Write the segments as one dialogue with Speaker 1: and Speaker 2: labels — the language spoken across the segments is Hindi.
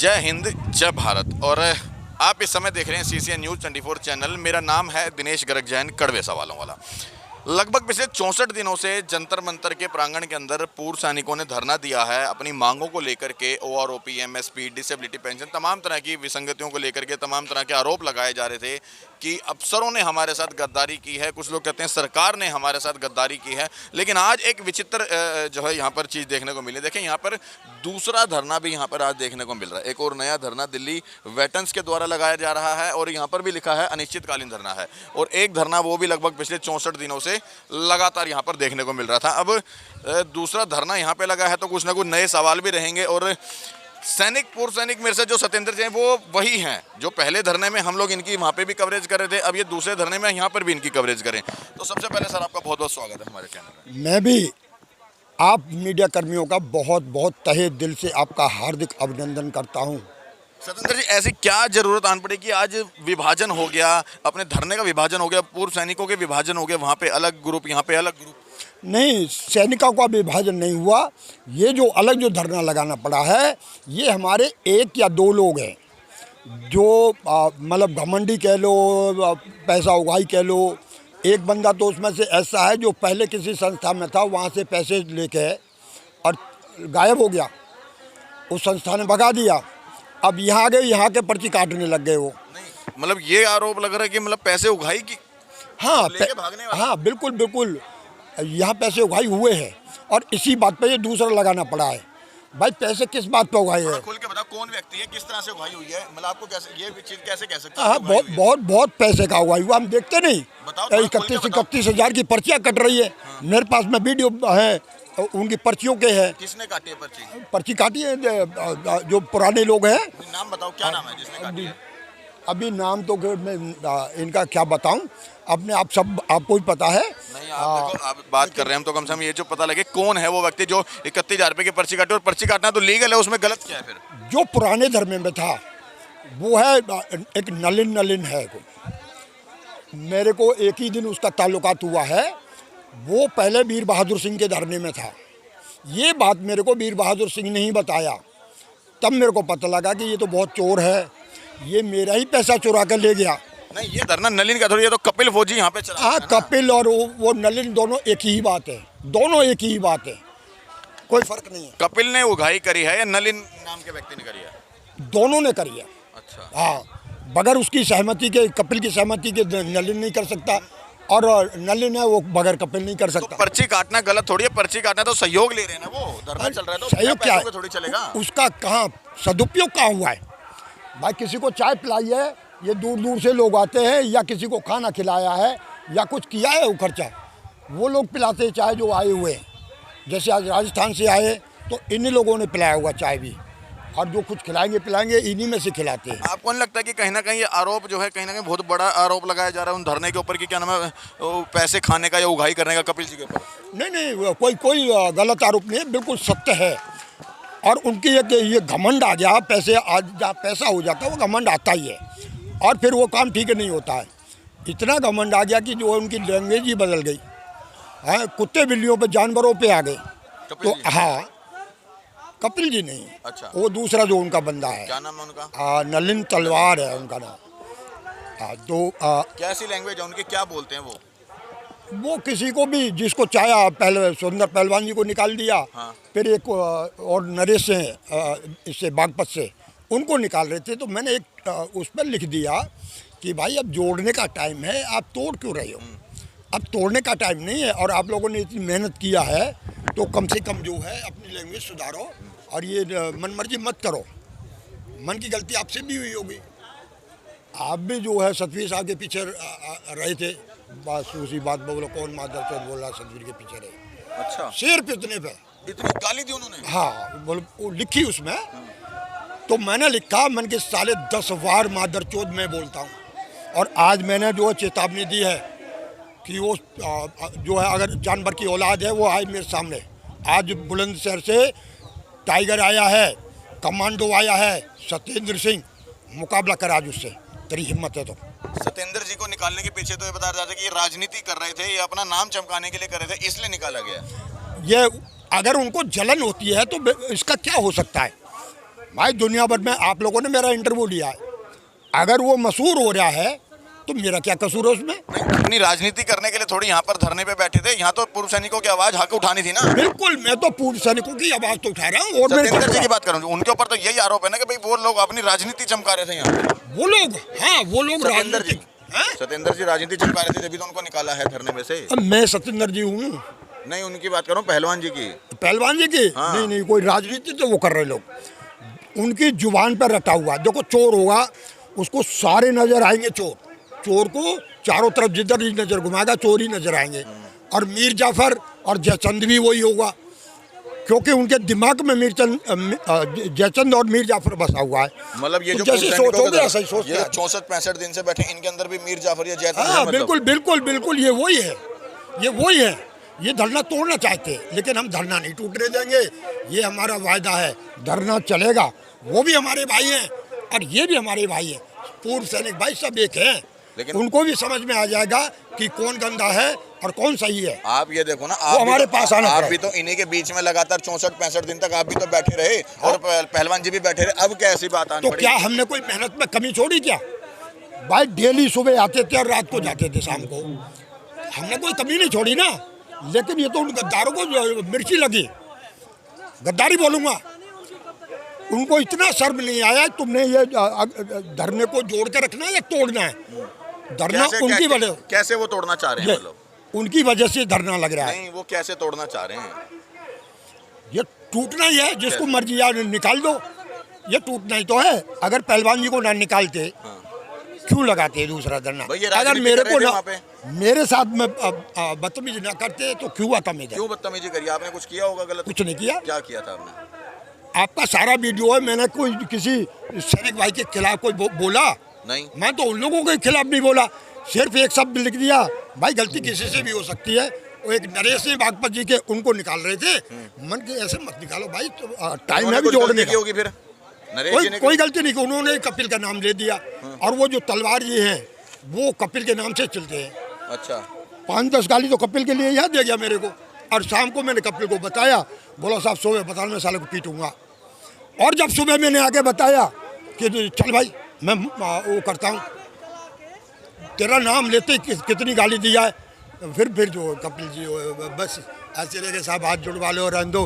Speaker 1: जय हिंद, जय भारत। और आप इस समय देख रहे हैं CCN न्यूज़ 24 चैनल। मेरा नाम है दिनेश गर्ग जैन, कड़वे सवालों वाला। लगभग पिछले 64 दिनों से जंतर मंतर के प्रांगण के अंदर पूर्व सैनिकों ने धरना दिया है अपनी मांगों को लेकर के। OROP, MSP, डिसेबिलिटी पेंशन, तमाम तरह की विसंगतियों को लेकर के तमाम तरह के आरोप लगाए जा रहे थे कि अफसरों ने हमारे साथ गद्दारी की है। कुछ लोग कहते हैं सरकार ने हमारे साथ गद्दारी की है। लेकिन आज एक विचित्र जो है यहाँ पर चीज़ देखने को मिली। देखें, यहाँ पर दूसरा धरना भी यहाँ पर आज देखने को मिल रहा है। एक और नया धरना दिल्ली वेटरन्स के द्वारा लगाया जा रहा है और यहाँ पर भी लिखा है अनिश्चितकालीन धरना है। और एक धरना वो भी लगभग पिछले 64 दिनों से लगातार यहाँ पर देखने को मिल रहा था। अब दूसरा धरना यहाँ पे लगा है तो कुछ ना कुछ नए सवाल भी रहेंगे। और सैनिक, पूर्व सैनिक मेरे से जो सत्येंद्र जी हैं वो वही हैं जो पहले धरने में हम लोग इनकी वहाँ पे भी कवरेज कर रहे थे। अब ये दूसरे धरने में यहाँ पर भी इनकी कवरेज करें। तो सबसे पहले सर, आपका बहुत बहुत स्वागत है हमारे चैनल में।
Speaker 2: मैं भी आप मीडिया कर्मियों का बहुत बहुत तहे दिल से आपका हार्दिक अभिनंदन करता हूँ।
Speaker 1: सत्येंद्र जी, ऐसी क्या जरूरत आन पड़ी कि आज विभाजन हो गया, अपने धरने का विभाजन हो गया, पूर्व सैनिकों के विभाजन हो गए, वहाँ पे अलग ग्रुप, यहाँ पे अलग ग्रुप?
Speaker 2: नहीं, सैनिकों का विभाजन नहीं हुआ। ये जो अलग जो धरना लगाना पड़ा है, ये हमारे एक या दो लोग हैं जो मतलब घमंडी कह लो, पैसा उगाही कह लो। एक बंदा तो उसमें से ऐसा है जो पहले किसी संस्था में था, वहाँ से पैसे लेके और गायब हो गया। उस संस्था ने भगा दिया। अब यहाँ आ गए, यहाँ के पर्ची काटने लग गए वो।
Speaker 1: नहीं, मतलब ये आरोप लग रहा है कि मतलब पैसे उगाही की।
Speaker 2: हाँ,
Speaker 1: भागने वाले।
Speaker 2: हाँ, बिल्कुल बिल्कुल, यहाँ पैसे उगाही हुए हैं और इसी बात पे ये दूसरा लगाना पड़ा है। भाई, पैसे किस बात पे उगाए हैं?
Speaker 1: खोल के बताओ, कौन व्यक्ति है, किस तरह से उगाही हुई है? मतलब आपको कैसे, ये चीज कैसे कह सकते हैं?
Speaker 2: हाँ, बहुत पैसे का उगाही हुआ, हम देखते नहीं।
Speaker 1: बताओ,
Speaker 2: 31 हज़ार की पर्चियाँ कट रही है। मेरे पास में वीडियो है उनकी पर्चियों के है।
Speaker 1: किसने काटी है पर्ची?
Speaker 2: पर्ची काटी है जो पुराने लोग हैं।
Speaker 1: नाम बताओ, क्या नाम है जिसने काटी है?
Speaker 2: अभी नाम तो मैं इनका क्या बताऊं, अपने आप सब आपको ही पता है।
Speaker 1: नहीं, आप देखो, आप बात कर रहे हैं, हम तो कम से कम ये जो पता लगे कौन है वो व्यक्ति जो 31,000 रुपये की पर्ची काटे। और पर्ची काटना तो लीगल है, उसमें गलत क्या है फिर?
Speaker 2: जो पुराने धर्मे में था वो है एक नलिन है को। मेरे को एक ही दिन उसका ताल्लुकात हुआ है। वो पहले वीर बहादुर सिंह के धरने में था। ये बात मेरे को वीर बहादुर सिंह ने ही बताया। तब मेरे को पता लगा कि ये तो बहुत चोर है, ये मेरा ही पैसा चुरा कर ले गया।
Speaker 1: नहीं, ये धरना नलिन का थोड़ी, ये तो कपिल फौजी यहाँ पे चला।
Speaker 2: हाँ, कपिल और वो नलिन दोनों एक ही बात है, दोनों एक ही बात है, कोई फर्क नहीं है।
Speaker 1: कपिल ने उगाही करी है या नलिन नाम के व्यक्ति ने करी है?
Speaker 2: दोनों ने करी है।
Speaker 1: अच्छा।
Speaker 2: हाँ, बगैर उसकी सहमति के, कपिल की सहमति के नलिन नहीं कर सकता और नलिन है वो बगैर कपिल नहीं कर सकता।
Speaker 1: तो पर्ची काटना गलत थोड़ी है, पर्ची काटना तो सहयोग ले रहे हैं ना, वो धरना चल रहा है तो
Speaker 2: सहयोग क्या है?
Speaker 1: थोड़ी चलेगा।
Speaker 2: उसका कहाँ सदुपयोग कहाँ हुआ है? भाई, किसी को चाय पिलाई है, ये दूर दूर से लोग आते हैं, या किसी को खाना खिलाया है या कुछ किया है वो खर्चा, वो लोग पिलाते हैं चाय जो आए हुए हैं। जैसे आज राजस्थान से आए तो इन्हीं लोगों ने पिलाया हुआ चाय भी, और जो कुछ खिलाएंगे पिलाएंगे इन्हीं में से खिलाते हैं। आपको
Speaker 1: नहीं लगता कि कहीं ना कहीं ये आरोप जो है, कहीं ना कहीं बहुत बड़ा आरोप लगाया जा रहा है उन धरने के ऊपर कि क्या नाम है, पैसे खाने का या उगाही करने का कपिल जी के ऊपर?
Speaker 2: नहीं, कोई गलत आरोप नहीं है, बिल्कुल सत्य है। और उनकी ये घमंड आ गया, पैसे आज जहाँ पैसा हो जाता है वो घमंड आता ही है, और फिर वो काम ठीक नहीं होता है। इतना घमंड आ गया कि जो उनकी लैंग्वेज ही बदल गई है। कुत्ते बिल्लियों पे, जानवरों पे आ गए। तो हाँ, कपिल जी नहीं।
Speaker 1: अच्छा।
Speaker 2: वो दूसरा जो उनका बंदा है,
Speaker 1: क्या नाम है उनका?
Speaker 2: नलिन तलवार है उनका नाम। तो
Speaker 1: कैसी लैंग्वेज है उनकी, क्या बोलते हैं
Speaker 2: वो किसी को भी जिसको चाहा, पहले सुंदर पहलवान जी को निकाल दिया।
Speaker 1: हाँ।
Speaker 2: फिर एक और नरेश से, इससे बागपत से, उनको निकाल रहे थे। तो मैंने एक उस पर लिख दिया कि भाई, अब जोड़ने का टाइम है, आप तोड़ क्यों रहे हो? अब तोड़ने का टाइम नहीं है, और आप लोगों ने इतनी मेहनत किया है तो कम से कम जो है अपनी लैंग्वेज सुधारो और ये मनमर्जी मत करो। मन की गलती आपसे भी हुई होगी, आप भी जो है सतवीर साहब के पीछे रहे थे। बस उसी बात बोलो, कौन मादर चौथ बोल रहा सतवीर के पीछे रहे।
Speaker 1: अच्छा।
Speaker 2: सिर्फ इतने पे
Speaker 1: इतनी गाली दी उन्होंने?
Speaker 2: हाँ, बोलो, वो लिखी उसमें। तो मैंने लिखा, मन के साले 10 बार मादर चौथ मैं बोलता हूँ। और आज मैंने जो चेतावनी दी है कि वो जो है, अगर जानवर की औलाद है वो आए मेरे सामने। आज बुलंदशहर से टाइगर आया है, कमांडो आया है, सत्येंद्र सिंह, मुकाबला कर आज उससे, तेरी हिम्मत है तो।
Speaker 1: सत्येंद्र जी को निकालने के पीछे तो ये बताया जाता है कि ये राजनीति कर रहे थे, ये अपना नाम चमकाने के लिए कर रहे थे, इसलिए निकाला गया।
Speaker 2: ये अगर उनको जलन होती है तो इसका क्या हो सकता है? भाई दुनिया भर में आप लोगों ने मेरा इंटरव्यू लिया है, अगर वो मशहूर हो रहा है तो मेरा क्या कसूर है उसमें?
Speaker 1: अपनी राजनीति करने के लिए थोड़ी यहाँ पर धरने पे बैठे थे, यहाँ तो पूर्व सैनिकों की आवाज हक उठानी थी ना।
Speaker 2: बिल्कुल, मैं तो पूर्व सैनिकों की आवाज तो उठा रहा हूँ। और मैं
Speaker 1: सत्येंद्र जी की बात करूँ, उनके ऊपर तो यही आरोप है ना कि भाई वो लोग अपनी राजनीति चमका रहे थे यहाँ पे।
Speaker 2: वो लोग, हाँ वो लोग
Speaker 1: सत्येंद्र जी,
Speaker 2: हाँ?
Speaker 1: सत्येंद्र जी राजनीति चमका रहे थे, जब भी तो उनको निकाला है धरने में से।
Speaker 2: अब मैं सत्येंद्र जी हूँ?
Speaker 1: नहीं, उनकी बात करूँ, पहलवान जी की।
Speaker 2: पहलवान जी की?
Speaker 1: हाँ।
Speaker 2: नहीं नहीं, कोई राजनीति तो वो कर रहे लोग, उनकी जुबान पर रटा हुआ। देखो चोर होगा उसको सारे नजर आएंगे, चोर को चारों तरफ जिधर ही नजर घुमाएगा चोर ही नजर आएंगे। और मीर जाफर और जयचंद भी वही होगा, क्योंकि उनके दिमाग में जयचंद और मीर जाफर बसा हुआ है।
Speaker 1: मतलब ये जो
Speaker 2: जैसी सोच होगी ऐसा ही सोचते हैं।
Speaker 1: 64-65 दिन से बैठे, इनके अंदर भी मीर जाफर या जयचंद है
Speaker 2: हाँ
Speaker 1: मतलब।
Speaker 2: बिल्कुल बिल्कुल बिल्कुल, ये वही है, ये वही है। ये धरना तोड़ना चाहते हैं, लेकिन हम धरना नहीं टूटने देंगे, ये हमारा वायदा है। धरना चलेगा, वो भी हमारे भाई हैं और ये भी हमारे भाई हैं, पूर्व सैनिक भाई सब एक हैं।
Speaker 1: लेकिन
Speaker 2: उनको भी समझ में आ जाएगा कि कौन गंदा है और कौन सही है।
Speaker 1: आप ये देखो ना,
Speaker 2: वो हमारे पास आना
Speaker 1: आप
Speaker 2: पड़ेगा।
Speaker 1: भी तो इन्हीं के बीच में लगातार 64-65 दिन तक आप भी तो बैठे रहे और पहलवान जी भी बैठे रहे, अब क्या ऐसी बात आनी
Speaker 2: तो
Speaker 1: पड़ी?
Speaker 2: क्या हमने कोई मेहनत में कमी छोड़ी क्या? भाई डेली सुबह आते थे और रात को जाते थे शाम को, हमने कोई कमी नहीं छोड़ी ना। लेकिन ये तो उन गद्दारों को मिर्ची लगी, गद्दारी बोलूँगा। उनको इतना शर्म नहीं आया, तुमने ये धरने को जोड़ के रखना है या तोड़ना है? धरना उनकी वजह,
Speaker 1: कैसे वो तोड़ना चाह रहे हैं? मतलब
Speaker 2: उनकी वजह से धरना लग रहा है।
Speaker 1: नहीं, वो कैसे तोड़ना चाह रहे हैं?
Speaker 2: ये टूटना ही है, जिसको मर्जी यार निकाल दो, ये टूटना ही तो है। अगर पहलवान जी को ना निकालते क्यों लगाते दूसरा धरना? अगर मेरे को ना, मेरे साथ में बदतमीजी ना करते तो क्यों आता? मैं
Speaker 1: क्यों बदतमीजी करी? आपने कुछ किया होगा गलत?
Speaker 2: कुछ नहीं किया।
Speaker 1: क्या किया था आपने?
Speaker 2: आपका सारा वीडियो है, मैंने कोई किसी सैनिक भाई के खिलाफ कोई बोला
Speaker 1: नहीं,
Speaker 2: मैं तो उन लोगों के खिलाफ नहीं बोला, सिर्फ एक शब्द लिख दिया। भाई गलती किसी से भी हो सकती है। वो एक नरेश सिंह बागपत जी के, उनको निकाल रहे थे, मन के ऐसे मत निकालो भाई, तो टाइम है भी जोड़ने का।
Speaker 1: होगी फिर नरेश जी ने
Speaker 2: कोई गलती नहीं की, उन्होंने कपिल का नाम ले दिया। और वो जो तलवार जी हैं वो कपिल के नाम से चलते हैं।
Speaker 1: अच्छा,
Speaker 2: 5-10 गाली तो कपिल के लिए याद दे गया मेरे को। और शाम को मैंने कपिल को बताया, बोला साहब सुबह बताना, मैं साले को पीटूंगा। और जब सुबह मैंने आके बताया कि चल भाई मैं वो करता हूँ, तेरा नाम लेते कितनी गाली दिया है, फिर जो कपिल जी बस ऐसे रहे साहब हाथ जुड़वा लो, रहने दो,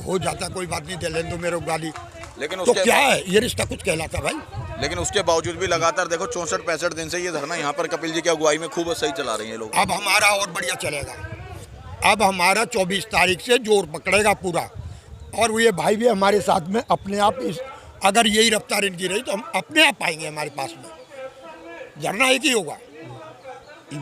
Speaker 2: हो जाता कोई बात नहीं, दे लेने दो मेरे को गाली।
Speaker 1: लेकिन
Speaker 2: तो क्या है, ये रिश्ता कुछ कहलाता भाई?
Speaker 1: लेकिन उसके बावजूद भी लगातार देखो 64-65 दिन से ये धरना यहाँ पर कपिल जी की अगुवाई में खूब सही चला रहे हैं लोग।
Speaker 2: अब हमारा और बढ़िया चलेगा, अब हमारा 24 तारीख से जोर पकड़ेगा पूरा। और ये भाई भी हमारे साथ में अपने आप, अगर यही रफ्तार इनकी रही तो हम अपने आप आएंगे हमारे पास में। धरना एक ही होगा,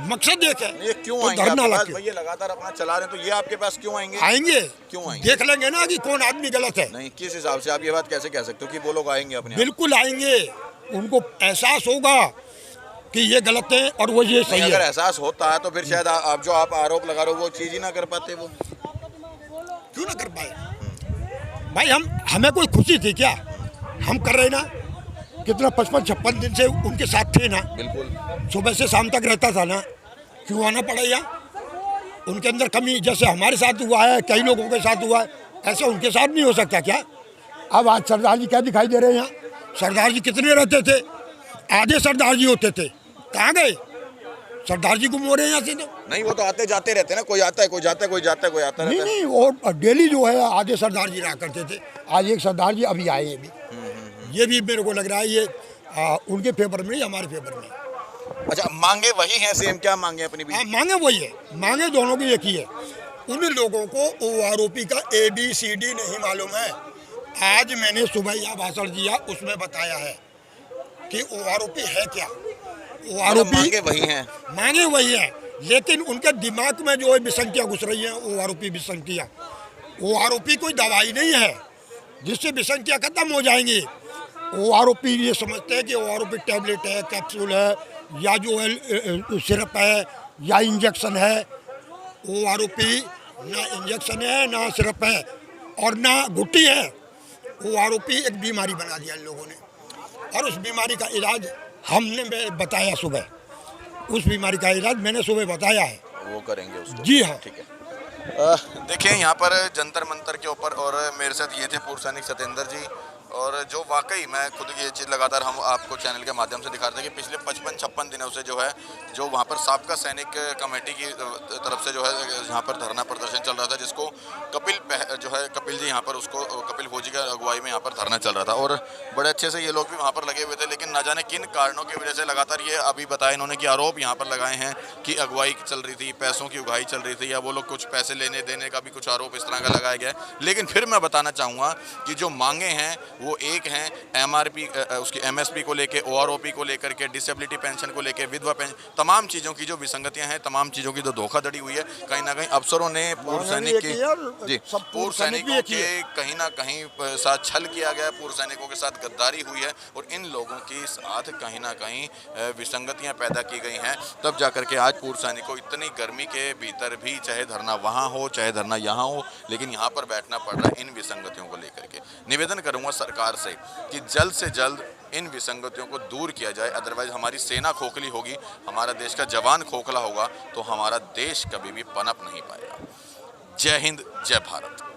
Speaker 2: मकसद एक है।
Speaker 1: ये क्यों
Speaker 2: तो
Speaker 1: आएंगे
Speaker 2: धरना
Speaker 1: आपके पास?
Speaker 2: लगे,
Speaker 1: भाई ये लगातार अपना चला रहे हैं, तो ये आपके पास क्यों आएंगे?
Speaker 2: आएंगे,
Speaker 1: क्यों आएंगे?
Speaker 2: देख लेंगे ना कि कौन आदमी गलत है।
Speaker 1: नहीं, किस हिसाब से आप ये बात कैसे कह सकते हो कि वो लोग आएंगे अपने आप?
Speaker 2: बिल्कुल आएंगे, उनको एहसास होगा कि ये गलत है और वो ये सही
Speaker 1: अगर
Speaker 2: है।
Speaker 1: एहसास होता है तो फिर शायद आप जो आप आरोप लगा रहे हो वो चीज ही ना कर पाते। वो
Speaker 2: क्यों ना कर पाए भाई? हमें कोई खुशी थी क्या? हम कर रहे ना, कितना 55-56 दिन से उनके साथ थे ना,
Speaker 1: बिल्कुल
Speaker 2: सुबह से शाम तक रहता था ना, क्यों आना पड़ा यहाँ? उनके अंदर कमी जैसे हमारे साथ हुआ है, कई लोगों के साथ हुआ है, ऐसा उनके साथ नहीं हो सकता क्या? अब आज सरदार जी क्या दिखाई दे रहे हैं यहाँ? सरदार जी कितने रहते थे? आधे सरदार जी होते थे, कहाँ गए? सरदार जी गुम हो रहे हैं यहाँ से तो।
Speaker 1: नहीं, वो तो आते जाते रहते हैं ना, कोई आता है, कोई जाता है, कोई जाता है, कोई आता
Speaker 2: नहीं
Speaker 1: रहता है।
Speaker 2: नहीं, और डेली जो है आधे सरदार जी रहा करते थे, आज एक सरदार जी अभी आए हैं भी। ये भी मेरे को लग रहा है ये उनके फेवर में, हमारे फेवर में।
Speaker 1: अच्छा, मांगे वही हैं सेम? क्या मांगे अपनी भी?
Speaker 2: हाँ, मांगे वही है, मांगे दोनों की एक ही है। उन लोगों को OROP का ABCD नहीं मालूम है। आज मैंने सुबह यह भाषण दिया, उसमें बताया है कि OROP है क्या। OROP
Speaker 1: मांगे वही हैं,
Speaker 2: मांगे वही है, लेकिन उनके दिमाग में जो है विसंख्या घुस रही है, OROP विसंख्या। OROP कोई दवाई नहीं है जिससे विसंख्या खत्म हो जाएंगी। OROP ये समझते हैं कि OROP टैबलेट है, कैप्सूल है, या जो है सिरप है, या इंजेक्शन है। OROP ना इंजेक्शन है, ना सिरप है, और ना घुट्टी है। OROP एक बीमारी बना दिया इन लोगों ने, और उस बीमारी का इलाज हमने बताया सुबह, उस बीमारी का इलाज मैंने सुबह बताया है,
Speaker 1: वो करेंगे उसको।
Speaker 2: जी हाँ।
Speaker 1: ठीक है। देखिए यहाँ पर जंतर मंतर के ऊपर, और मेरे साथ ये थे पूर्व सैनिक सत्येंद्र जी, और जो वाकई मैं खुद ये चीज़ लगातार हम आपको चैनल के माध्यम से दिखा रहे थे कि पिछले 55-56 दिनों से जो है जो वहाँ पर साबका सैनिक कमेटी की तरफ से जो है यहाँ पर धरना प्रदर्शन चल रहा था, जिसको जो है कपिल जी यहाँ पर उसको कपिल फौजी की अगुवाई में यहाँ पर धरना चल रहा था और बड़े अच्छे से ये लोग भी वहाँ पर लगे हुए थे। लेकिन ना जाने किन कारणों की वजह से लगातार ये अभी बताया इन्होंने कि आरोप यहाँ पर लगाए हैं कि अगुवाई चल रही थी, पैसों की उगाही चल रही थी, या वो लोग कुछ पैसे लेने देने का भी कुछ आरोप इस तरह का लगाया गया है। लेकिन फिर मैं बताना चाहूँगा कि जो मांगे हैं वो एक हैं, एमआरपी उसकी एमएसपी को लेके, ओआरओपी को लेकर के, डिसेबिलिटी पेंशन को लेके, विधवा पेंशन, तमाम चीज़ों की जो विसंगतियां हैं, तमाम चीज़ों की जो धोखाधड़ी हुई है, कहीं ना कहीं अफसरों ने पूर्व सैनिक की जी पूर्व सैनिकों के कहीं ना कहीं साथ छल किया गया, पूर्व सैनिकों के साथ गद्दारी हुई है और इन लोगों के साथ कहीं ना कहीं विसंगतियां पैदा की गई हैं। तब जाकर के आज पूर्व सैनिकों इतनी गर्मी के भीतर भी चाहे धरना वहाँ हो चाहे धरना यहाँ हो, लेकिन यहाँ पर बैठना पड़ रहा है इन विसंगतियों को लेकर के। निवेदन करूँगा सरकार से कि जल्द से जल्द इन विसंगतियों को दूर किया जाए, अदरवाइज हमारी सेना खोखली होगी, हमारा देश का जवान खोखला होगा तो हमारा देश कभी भी पनप नहीं पाएगा। जय हिंद, जय भारत।